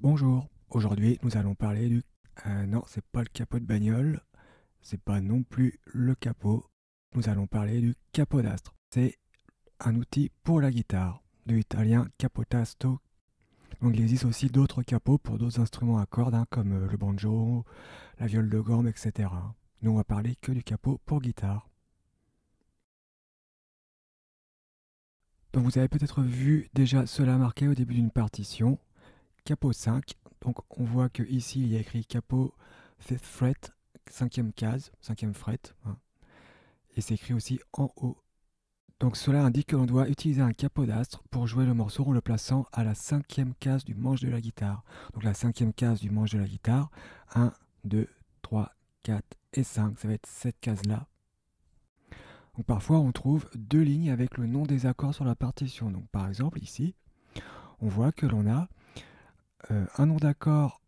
Bonjour, aujourd'hui nous allons parler du... non, c'est pas le capot de bagnole, c'est pas non plus le capot. Nous allons parler du capodastre. C'est un outil pour la guitare, de l'italien capotasto. Donc il existe aussi d'autres capots pour d'autres instruments à cordes, comme le banjo, la viole de gamme, etc. Nous on va parler que du capot pour guitare. Donc vous avez peut-être vu déjà cela marqué au début d'une partition, capot 5. Donc on voit que ici il y a écrit capot 5th fret, cinquième case, cinquième fret, hein, et c'est écrit aussi en haut. Donc cela indique que l'on doit utiliser un capodastre pour jouer le morceau en le plaçant à la cinquième case du manche de la guitare. Donc la cinquième case du manche de la guitare, 1, 2, 3, 4 et 5, ça va être cette case-là. Donc parfois on trouve deux lignes avec le nom des accords sur la partition. Donc par exemple ici, on voit que l'on a un nom d'accord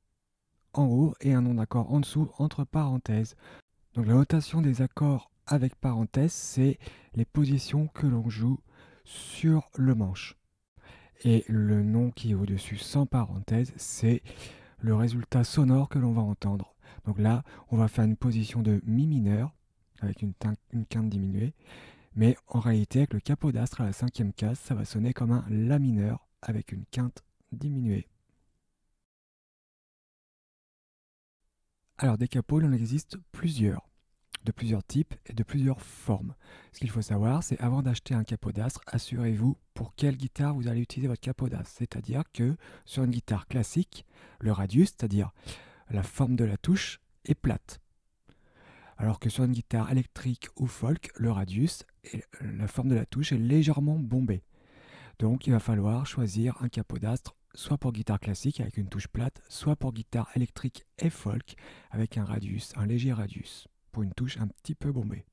en haut et un nom d'accord en dessous entre parenthèses. Donc la notation des accords avec parenthèses, c'est les positions que l'on joue sur le manche. Et le nom qui est au-dessus sans parenthèse, c'est le résultat sonore que l'on va entendre. Donc là, on va faire une position de mi mineur avec une quinte diminuée, mais en réalité, avec le capodastre à la cinquième case, ça va sonner comme un la mineur avec une quinte diminuée. Alors des capots, il en existe plusieurs, de plusieurs types et de plusieurs formes. Ce qu'il faut savoir, c'est avant d'acheter un capodastre, assurez-vous pour quelle guitare vous allez utiliser votre capodastre. C'est-à-dire que sur une guitare classique, le radius, c'est-à-dire la forme de la touche, est plate. Alors que sur une guitare électrique ou folk, le radius, la forme de la touche est légèrement bombée. Donc il va falloir choisir un capodastre soit pour guitare classique avec une touche plate, soit pour guitare électrique et folk avec un radius, un léger radius, pour une touche un petit peu bombée.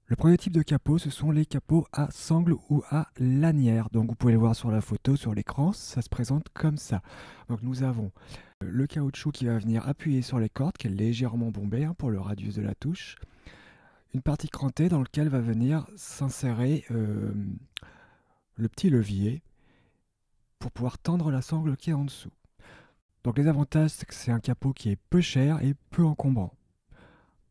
Le premier type de capot, ce sont les capots à sangle ou à lanière. Donc vous pouvez le voir sur la photo, sur l'écran, ça se présente comme ça. Donc nous avons le caoutchouc qui va venir appuyer sur les cordes, qui est légèrement bombé pour le radius de la touche. Une partie crantée dans laquelle va venir s'insérer le petit levier pour pouvoir tendre la sangle qui est en dessous. Donc les avantages, c'est que c'est un capot qui est peu cher et peu encombrant.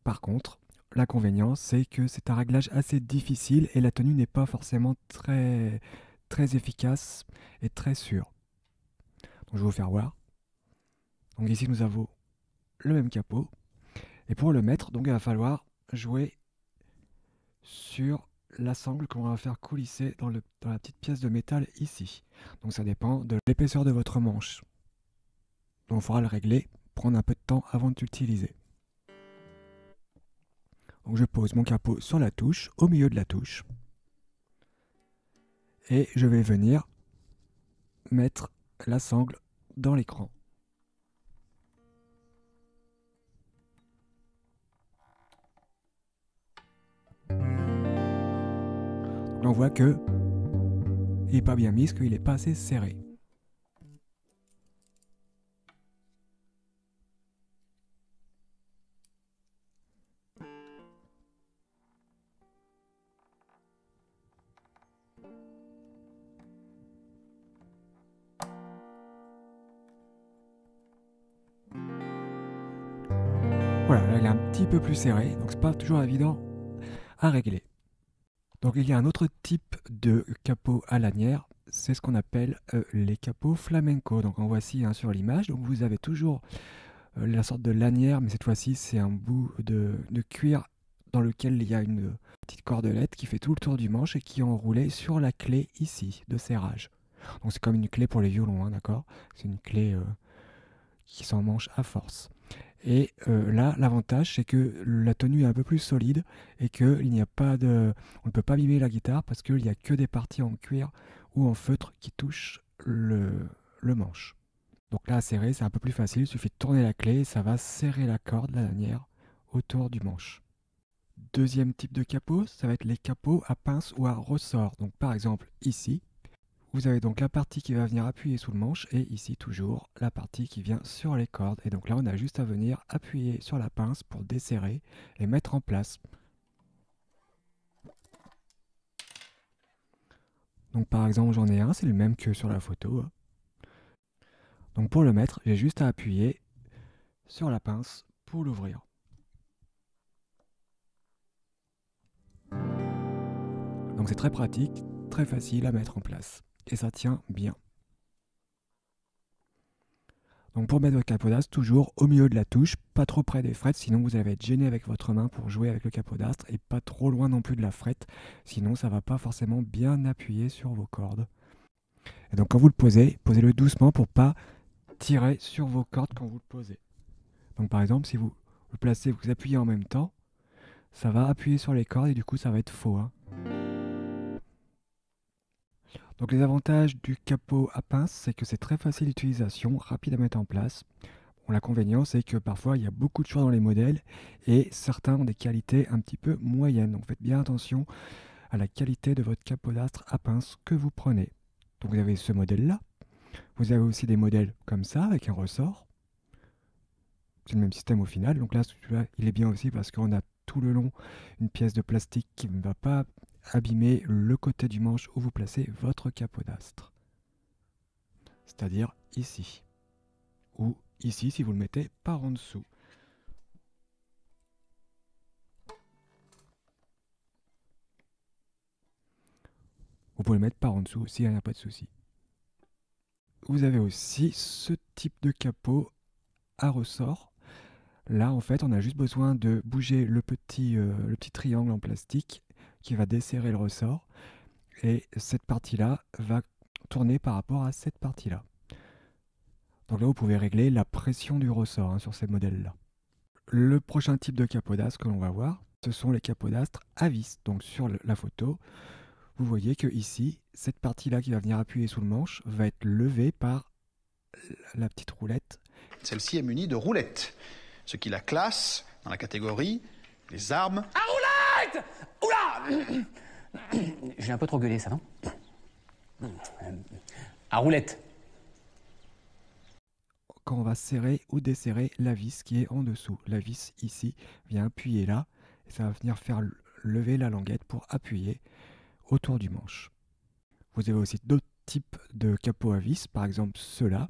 Par contre, l'inconvénient, c'est que c'est un réglage assez difficile et la tenue n'est pas forcément très efficace et très sûre. Donc je vais vous faire voir. Donc ici nous avons le même capot. Et pour le mettre, donc il va falloir jouer sur la sangle qu'on va faire coulisser dans la petite pièce de métal ici. Donc ça dépend de l'épaisseur de votre manche. Donc il faudra le régler, prendre un peu de temps avant de l'utiliser. Donc je pose mon capot sur la touche, au milieu de la touche. Et je vais venir mettre la sangle dans l'écran. On voit que il n'est pas bien mis, qu'il n'est pas assez serré. Voilà, là il est un petit peu plus serré, donc c'est pas toujours évident à régler. Donc il y a un autre type de capot à lanière, c'est ce qu'on appelle les capots flamenco. Donc en voici sur l'image. Donc vous avez toujours la sorte de lanière, mais cette fois-ci c'est un bout de cuir dans lequel il y a une petite cordelette qui fait tout le tour du manche et qui est enroulée sur la clé ici de serrage. Donc c'est comme une clé pour les violons, d'accord? C'est une clé qui s'emmanche à force. Et là, l'avantage, c'est que la tenue est un peu plus solide et qu'il n'y a pas de... On ne peut pas abîmer la guitare parce qu'il n'y a que des parties en cuir ou en feutre qui touchent le manche. Donc là, à serrer, c'est un peu plus facile. Il suffit de tourner la clé et ça va serrer la corde, la lanière, autour du manche. Deuxième type de capot, ça va être les capots à pince ou à ressort. Donc par exemple, ici, vous avez donc la partie qui va venir appuyer sous le manche et ici toujours la partie qui vient sur les cordes. Et donc là, on a juste à venir appuyer sur la pince pour desserrer et mettre en place. Donc par exemple, j'en ai un, c'est le même que sur la photo. Donc pour le mettre, j'ai juste à appuyer sur la pince pour l'ouvrir. Donc c'est très pratique, très facile à mettre en place. Et ça tient bien. Donc pour mettre votre capodastre, toujours au milieu de la touche, pas trop près des frettes, sinon vous allez être gêné avec votre main pour jouer avec le capodastre, et pas trop loin non plus de la frette, sinon ça va pas forcément bien appuyer sur vos cordes. Et donc quand vous le posez, posez-le doucement pour pas tirer sur vos cordes quand vous le posez. Donc par exemple, si vous le placez, vous appuyez en même temps, ça va appuyer sur les cordes et du coup ça va être faux, hein. Donc les avantages du capot à pince, c'est que c'est très facile d'utilisation, rapide à mettre en place. Bon, l'inconvénient, c'est que parfois il y a beaucoup de choix dans les modèles et certains ont des qualités un petit peu moyennes. Donc faites bien attention à la qualité de votre capodastre à pince que vous prenez. Donc vous avez ce modèle-là. Vous avez aussi des modèles comme ça avec un ressort. C'est le même système au final. Donc là, celui-là, il est bien aussi parce qu'on a tout le long une pièce de plastique qui ne va pas abîmer le côté du manche où vous placez votre capodastre. C'est-à-dire ici. Ou ici si vous le mettez par en dessous. Vous pouvez le mettre par en dessous aussi, il n'y a pas de souci. Vous avez aussi ce type de capot à ressort. Là, en fait, on a juste besoin de bouger le petit triangle en plastique qui va desserrer le ressort. Et cette partie-là va tourner par rapport à cette partie-là. Donc là, vous pouvez régler la pression du ressort, hein, sur ces modèles-là. Le prochain type de capodastre que l'on va voir, ce sont les capodastres à vis. Donc sur la photo, vous voyez que ici, cette partie-là qui va venir appuyer sous le manche va être levée par la petite roulette. Celle-ci est munie de roulettes, ce qui la classe dans la catégorie les armes. À roulette! Oula! J'ai un peu trop gueulé, ça, non? À roulette. Quand on va serrer ou desserrer la vis qui est en dessous. La vis ici vient appuyer là et ça va venir faire lever la languette pour appuyer autour du manche. Vous avez aussi d'autres types de capots à vis, par exemple ceux-là.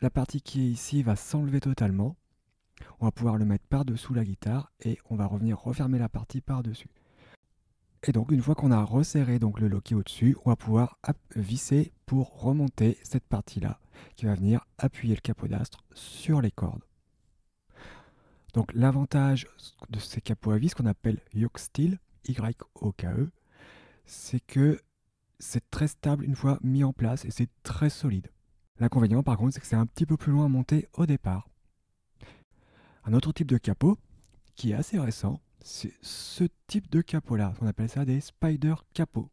La partie qui est ici va s'enlever totalement. On va pouvoir le mettre par-dessous la guitare et on va revenir refermer la partie par-dessus. Et donc une fois qu'on a resserré donc le loquet au-dessus, on va pouvoir visser pour remonter cette partie-là qui va venir appuyer le capodastre sur les cordes. Donc l'avantage de ces capots à vis qu'on appelle yoke steel, Y-O-K-E, c'est que c'est très stable une fois mis en place et c'est très solide. L'inconvénient par contre, c'est que c'est un petit peu plus loin à monter au départ. Un autre type de capot qui est assez récent, c'est ce type de capot-là. On appelle ça des spider capots.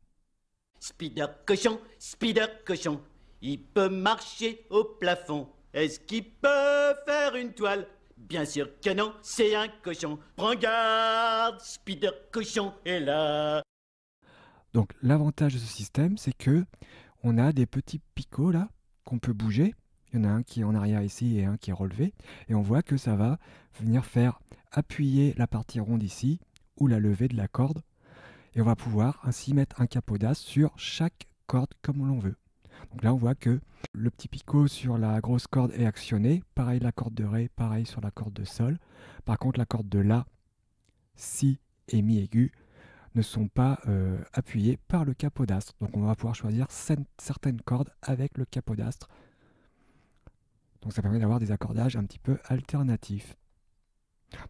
Spider cochon, il peut marcher au plafond. Est-ce qu'il peut faire une toile? Bien sûr que non, c'est un cochon. Prends garde, Spider cochon est là. Donc l'avantage de ce système, c'est que on a des petits picots là qu'on peut bouger. Il y en a un qui est en arrière ici et un qui est relevé. Et on voit que ça va venir faire appuyer la partie ronde ici ou la levée de la corde. Et on va pouvoir ainsi mettre un capodastre sur chaque corde comme l'on veut. Donc là, on voit que le petit picot sur la grosse corde est actionné. Pareil la corde de ré, pareil sur la corde de sol. Par contre, la corde de la, si et mi aigu ne sont pas appuyées par le capodastre. Donc on va pouvoir choisir certaines cordes avec le capodastre. Donc ça permet d'avoir des accordages un petit peu alternatifs.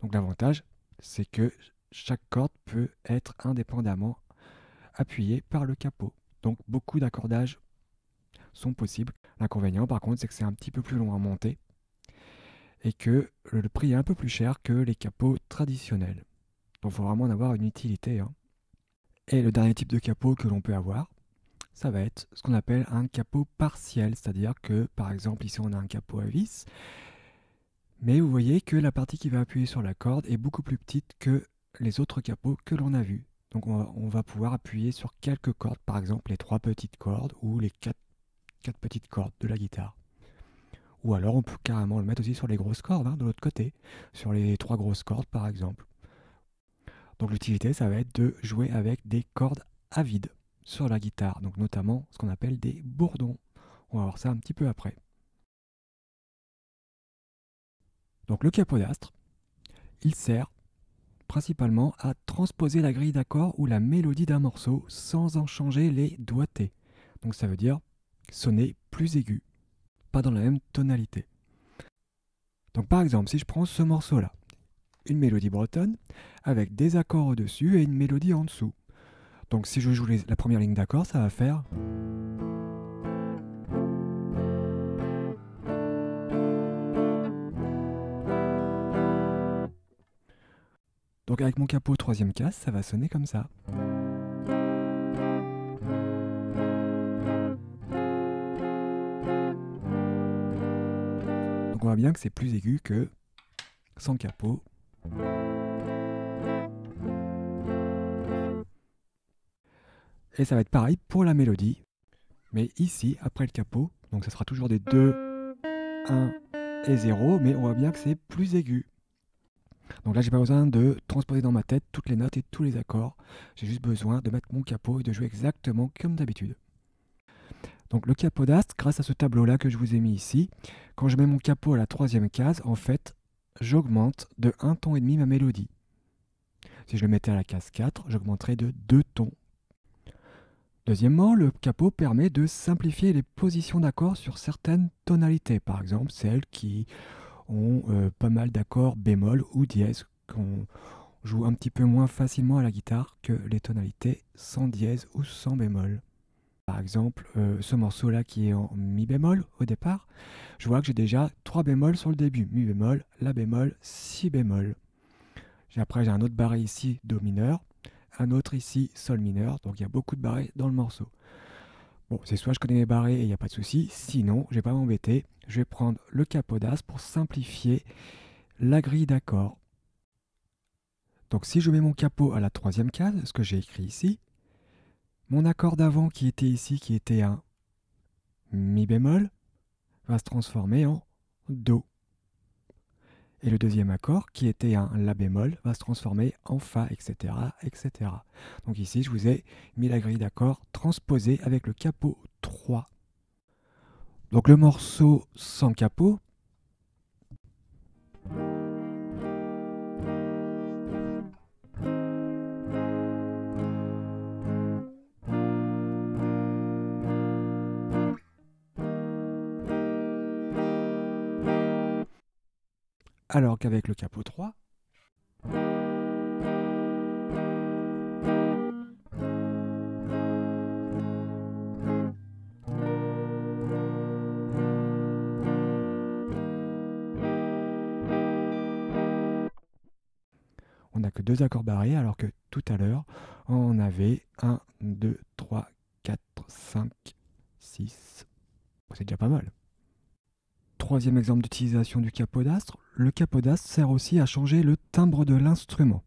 Donc l'avantage, c'est que chaque corde peut être indépendamment appuyée par le capot. Donc beaucoup d'accordages sont possibles. L'inconvénient par contre, c'est que c'est un petit peu plus long à monter et que le prix est un peu plus cher que les capots traditionnels. Donc il faut vraiment en avoir une utilité, hein. Et le dernier type de capot que l'on peut avoir, ça va être ce qu'on appelle un capot partiel, c'est-à-dire que par exemple ici on a un capot à vis, mais vous voyez que la partie qui va appuyer sur la corde est beaucoup plus petite que les autres capots que l'on a vus. Donc on va pouvoir appuyer sur quelques cordes, par exemple les 3 petites cordes ou les 4 petites cordes de la guitare. Ou alors on peut carrément le mettre aussi sur les grosses cordes, hein, de l'autre côté, sur les 3 grosses cordes par exemple. Donc l'utilité, ça va être de jouer avec des cordes à vide sur la guitare, donc notamment ce qu'on appelle des bourdons. On va voir ça un petit peu après. Donc le capodastre, il sert principalement à transposer la grille d'accords ou la mélodie d'un morceau sans en changer les doigtés. Donc ça veut dire sonner plus aigu, pas dans la même tonalité. Donc par exemple, si je prends ce morceau-là, une mélodie bretonne avec des accords au-dessus et une mélodie en dessous. Donc si je joue la première ligne d'accords, ça va faire... Donc avec mon capot troisième case, ça va sonner comme ça. Donc on voit bien que c'est plus aigu que sans capot. Et ça va être pareil pour la mélodie. Mais ici, après le capot, donc ça sera toujours des 2, 1 et 0, mais on voit bien que c'est plus aigu. Donc là, j'ai pas besoin de transposer dans ma tête toutes les notes et tous les accords. J'ai juste besoin de mettre mon capot et de jouer exactement comme d'habitude. Donc le capodastre, grâce à ce tableau-là que je vous ai mis ici, quand je mets mon capot à la troisième case, en fait, j'augmente de 1 ton et demi ma mélodie. Si je le mettais à la case 4, j'augmenterais de 2 tons. Deuxièmement, le capot permet de simplifier les positions d'accords sur certaines tonalités, par exemple celles qui ont pas mal d'accords bémol ou dièse, qu'on joue un petit peu moins facilement à la guitare que les tonalités sans dièse ou sans bémol. Par exemple, ce morceau-là qui est en mi bémol au départ, je vois que j'ai déjà 3 bémols sur le début. Mi bémol, la bémol, si bémol. Après, j'ai un autre barré ici, do mineur, un autre ici, sol mineur, donc il y a beaucoup de barrés dans le morceau. Bon, c'est soit je connais mes barrés et il n'y a pas de souci, sinon, je ne vais pas m'embêter, je vais prendre le capodastre pour simplifier la grille d'accords. Donc si je mets mon capot à la troisième case, ce que j'ai écrit ici, mon accord d'avant qui était ici, qui était un mi bémol, va se transformer en do. Et le deuxième accord, qui était un la bémol, va se transformer en fa, etc., etc. Donc ici, je vous ai mis la grille d'accords transposée avec le capot 3. Donc le morceau sans capot, alors qu'avec le capot 3, on n'a que 2 accords barrés, alors que tout à l'heure, on avait 1, 2, 3, 4, 5, 6. C'est déjà pas mal. Troisième exemple d'utilisation du capodastre, le capodastre sert aussi à changer le timbre de l'instrument.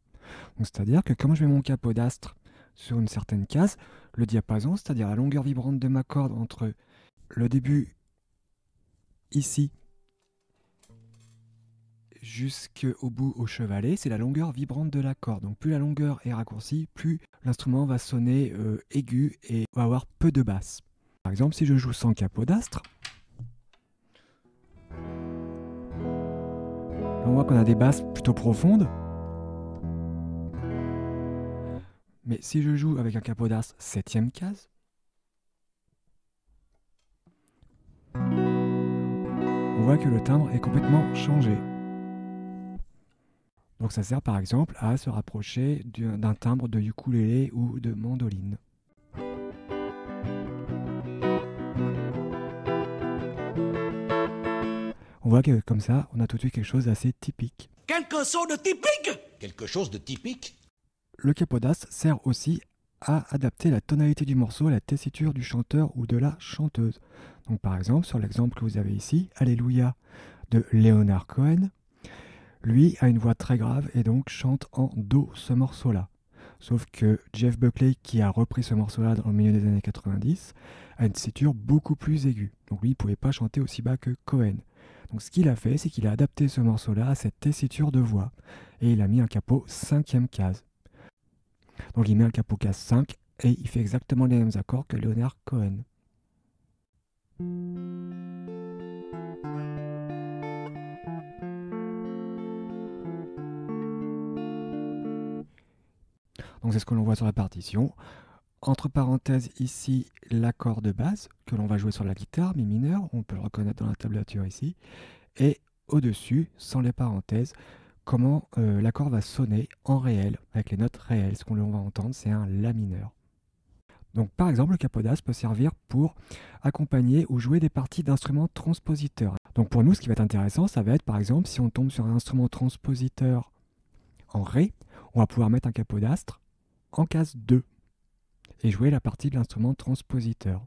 C'est-à-dire que quand je mets mon capodastre sur une certaine case, le diapason, c'est-à-dire la longueur vibrante de ma corde entre le début ici jusqu'au bout au chevalet, c'est la longueur vibrante de la corde. Donc plus la longueur est raccourcie, plus l'instrument va sonner aigu et va avoir peu de basse. Par exemple, si je joue sans capodastre, on voit qu'on a des basses plutôt profondes. Mais si je joue avec un capodastre 7e case, on voit que le timbre est complètement changé. Donc ça sert par exemple à se rapprocher d'un timbre de ukulélé ou de mandoline. On voit que comme ça, on a tout de suite quelque chose d'assez typique. Quelque chose de typique. Quelque chose de typique. Le capodastre sert aussi à adapter la tonalité du morceau à la tessiture du chanteur ou de la chanteuse. Donc par exemple, sur l'exemple que vous avez ici, Alléluia de Leonard Cohen, lui a une voix très grave et donc chante en do ce morceau-là. Sauf que Jeff Buckley, qui a repris ce morceau-là dans le milieu des années 90, a une tessiture beaucoup plus aiguë. Donc lui, il ne pouvait pas chanter aussi bas que Cohen. Donc ce qu'il a fait, c'est qu'il a adapté ce morceau-là à cette tessiture de voix. Et il a mis un capot 5e case. Donc il met un capot case 5 et il fait exactement les mêmes accords que Leonard Cohen. Donc c'est ce que l'on voit sur la partition. Entre parenthèses ici l'accord de base que l'on va jouer sur la guitare, mi mineur, on peut le reconnaître dans la tablature ici. Et au-dessus, sans les parenthèses, comment l'accord va sonner en réel, avec les notes réelles. Ce qu'on va entendre, c'est un La mineur. Donc par exemple, le capodastre peut servir pour accompagner ou jouer des parties d'instruments transpositeurs. Donc pour nous, ce qui va être intéressant, ça va être par exemple, si on tombe sur un instrument transpositeur en Ré, on va pouvoir mettre un capodastre en case 2 et jouer la partie de l'instrument transpositeur.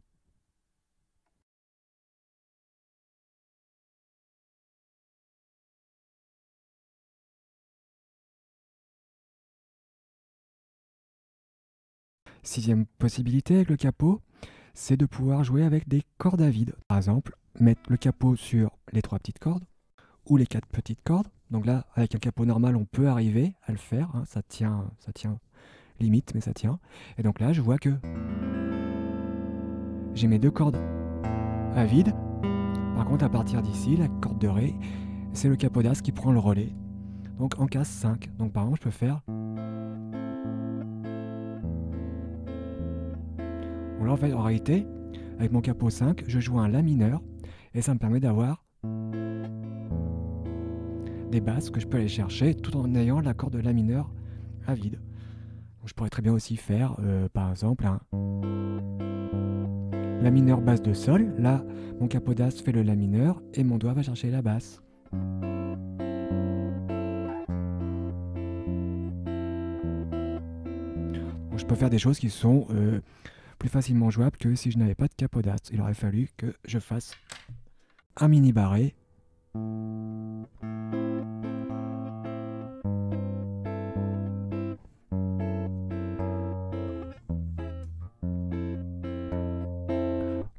Sixième possibilité avec le capot, c'est de pouvoir jouer avec des cordes à vide. Par exemple, mettre le capot sur les 3 petites cordes ou les 4 petites cordes. Donc là, avec un capot normal, on peut arriver à le faire. Hein, ça tient limite, mais ça tient. Et donc là, je vois que j'ai mes 2 cordes à vide. Par contre, à partir d'ici, la corde de Ré, c'est le capodastre qui prend le relais. Donc en case 5. Donc par exemple, je peux faire... Bon, là, en réalité, avec mon capot 5, je joue un La mineur et ça me permet d'avoir des basses que je peux aller chercher tout en ayant l'accord de La mineur à vide. Donc, je pourrais très bien aussi faire, par exemple, un La mineur basse de Sol. Là, mon capodastre fait le La mineur et mon doigt va chercher la basse. Donc, je peux faire des choses qui sont... plus facilement jouable que si je n'avais pas de capodastre. Il aurait fallu que je fasse un mini barré.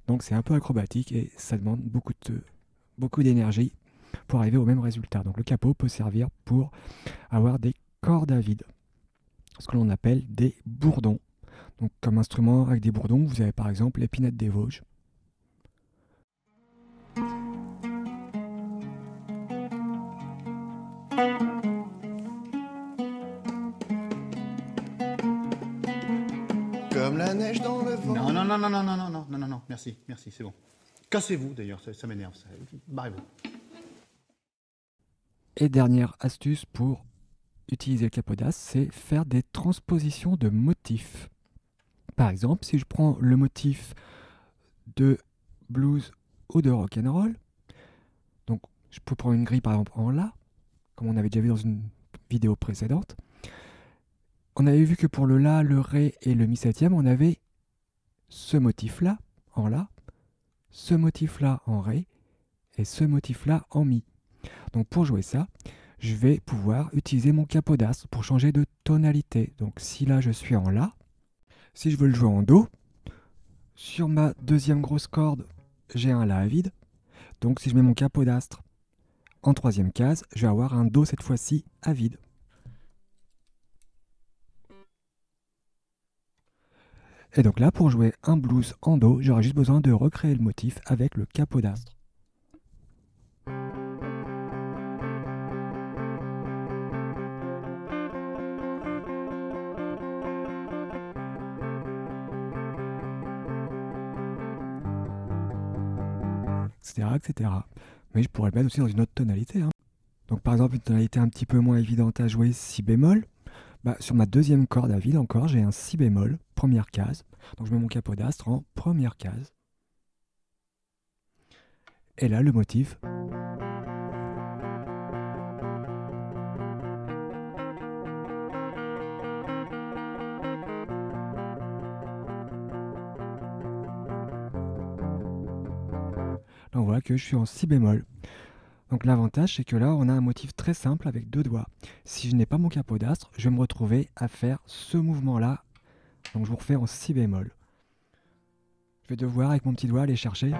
Donc c'est un peu acrobatique et ça demande beaucoup d'énergie pour arriver au même résultat. Donc le capot peut servir pour avoir des cordes à vide, ce que l'on appelle des bourdons. Donc, comme instrument avec des bourdons, vous avez par exemple l'épinette des Vosges. Comme la neige dans le vent. Non, merci, c'est bon. Cassez-vous d'ailleurs, ça m'énerve. Barrez-vous. Et dernière astuce pour utiliser le capodastre, c'est faire des transpositions de motifs. Par exemple, si je prends le motif de blues ou de rock'n'roll, donc je peux prendre une grille par exemple en La, comme on avait déjà vu dans une vidéo précédente. On avait vu que pour le La, le Ré et le Mi septième, on avait ce motif-là en La, ce motif-là en Ré et ce motif-là en Mi. Donc pour jouer ça, je vais pouvoir utiliser mon capodastre pour changer de tonalité. Donc si là je suis en La, si je veux le jouer en Do, sur ma deuxième grosse corde, j'ai un La à vide. Donc si je mets mon capodastre en troisième case, je vais avoir un Do cette fois-ci à vide. Et donc là, pour jouer un blues en Do, j'aurai juste besoin de recréer le motif avec le capodastre. Etc. Mais je pourrais le mettre aussi dans une autre tonalité. Hein. Donc par exemple, une tonalité un petit peu moins évidente à jouer, Si bémol. Sur ma deuxième corde à vide encore, j'ai un Si bémol, première case. Donc je mets mon capodastre en première case. Et là, le motif. Là, on voit que je suis en Si bémol. Donc l'avantage, c'est que là, on a un motif très simple avec 2 doigts. Si je n'ai pas mon capodastre, je vais me retrouver à faire ce mouvement-là. Donc je vous refais en Si bémol. Je vais devoir, avec mon petit doigt, aller chercher.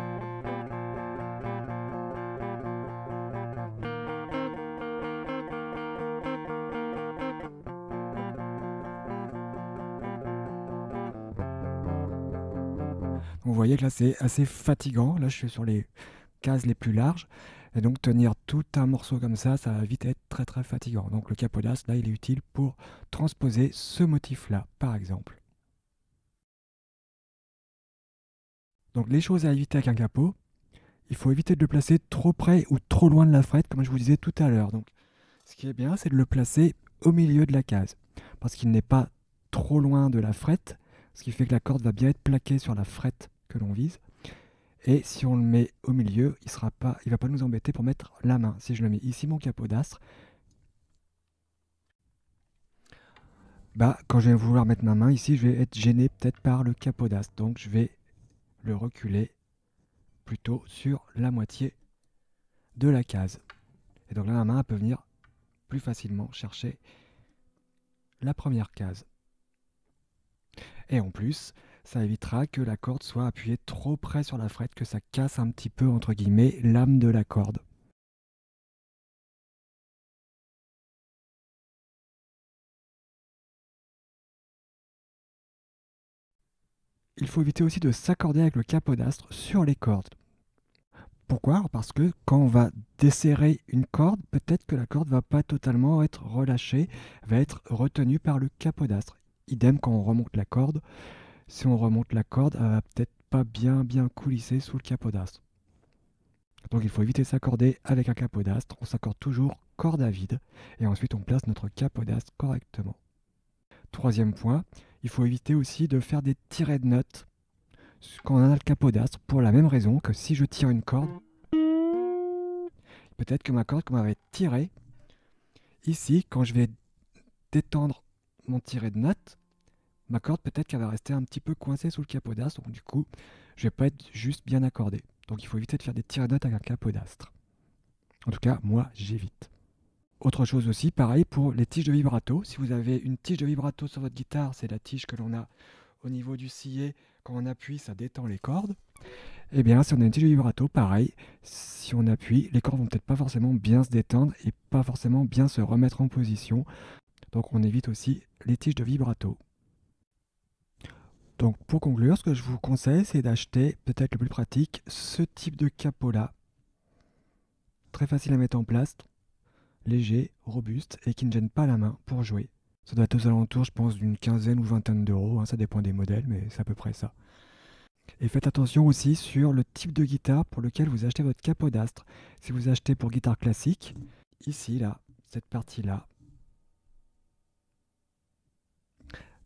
Donc, vous voyez que là, c'est assez fatigant. Là, je suis sur les cases les plus larges. Et donc tenir tout un morceau comme ça va vite être très très fatigant. Donc le capodastre, là, il est utile pour transposer ce motif-là, par exemple. Donc les choses à éviter avec un capot, il faut éviter de le placer trop près ou trop loin de la frette, comme je vous disais tout à l'heure. Donc ce qui est bien, c'est de le placer au milieu de la case, parce qu'il n'est pas trop loin de la frette, ce qui fait que la corde va bien être plaquée sur la frette que l'on vise. Et si on le met au milieu, il ne va pas nous embêter pour mettre la main. Si je le mets ici, mon capodastre, quand je vais vouloir mettre ma main ici, je vais être gêné peut-être par le capodastre. Donc je vais le reculer plutôt sur la moitié de la case. Et donc là, ma main peut venir plus facilement chercher la première case. Et en plus, ça évitera que la corde soit appuyée trop près sur la frette, que ça casse un petit peu, entre guillemets, l'âme de la corde. Il faut éviter aussi de s'accorder avec le capodastre sur les cordes. Pourquoi? Parce que quand on va desserrer une corde, peut-être que la corde va pas totalement être relâchée, va être retenue par le capodastre. Idem quand on remonte la corde. Si on remonte la corde, elle va peut-être pas bien coulisser sous le capodastre. Donc il faut éviter de s'accorder avec un capodastre. On s'accorde toujours corde à vide et ensuite on place notre capodastre correctement. Troisième point, il faut éviter aussi de faire des tirets de notes quand on a le capodastre, pour la même raison que si je tire une corde, peut-être que ma corde qu'on m'avait tirée, ici, quand je vais détendre mon tiret de notes, ma corde peut-être qu'elle va rester un petit peu coincée sous le capodastre, donc du coup, je vais pas être juste bien accordé. Donc il faut éviter de faire des tirets de notes avec un capodastre. En tout cas, moi, j'évite. Autre chose aussi, pareil pour les tiges de vibrato. Si vous avez une tige de vibrato sur votre guitare, c'est la tige que l'on a au niveau du sillet. Quand on appuie, ça détend les cordes. Eh bien, si on a une tige de vibrato, pareil, si on appuie, les cordes vont peut-être pas forcément bien se détendre et pas forcément bien se remettre en position. Donc on évite aussi les tiges de vibrato. Donc pour conclure, ce que je vous conseille, c'est d'acheter, peut-être le plus pratique, ce type de capot-là. Très facile à mettre en place, léger, robuste et qui ne gêne pas la main pour jouer. Ça doit être aux alentours, je pense, d'une quinzaine ou vingtaine d'euros, hein, ça dépend des modèles, mais c'est à peu près ça. Et faites attention aussi sur le type de guitare pour lequel vous achetez votre capodastre. Si vous achetez pour guitare classique, ici, là, cette partie-là,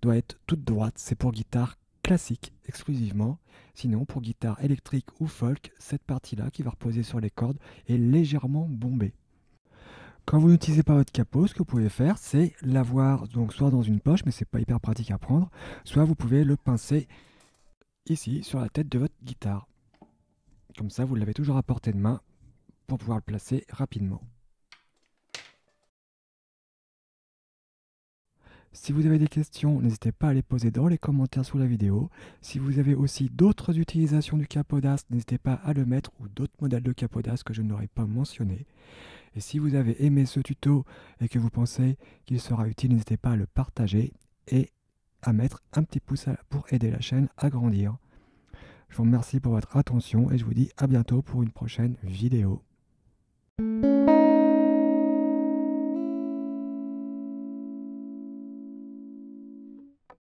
doit être toute droite, c'est pour guitare classique exclusivement. Sinon, pour guitare électrique ou folk, cette partie-là qui va reposer sur les cordes est légèrement bombée. Quand vous n'utilisez pas votre capot, ce que vous pouvez faire, c'est l'avoir donc soit dans une poche, mais c'est pas hyper pratique à prendre, soit vous pouvez le pincer ici sur la tête de votre guitare. Comme ça, vous l'avez toujours à portée de main pour pouvoir le placer rapidement. Si vous avez des questions, n'hésitez pas à les poser dans les commentaires sous la vidéo. Si vous avez aussi d'autres utilisations du capodastre, n'hésitez pas à le mettre, ou d'autres modèles de capodastre que je n'aurais pas mentionné. Et si vous avez aimé ce tuto et que vous pensez qu'il sera utile, n'hésitez pas à le partager et à mettre un petit pouce pour aider la chaîne à grandir. Je vous remercie pour votre attention et je vous dis à bientôt pour une prochaine vidéo.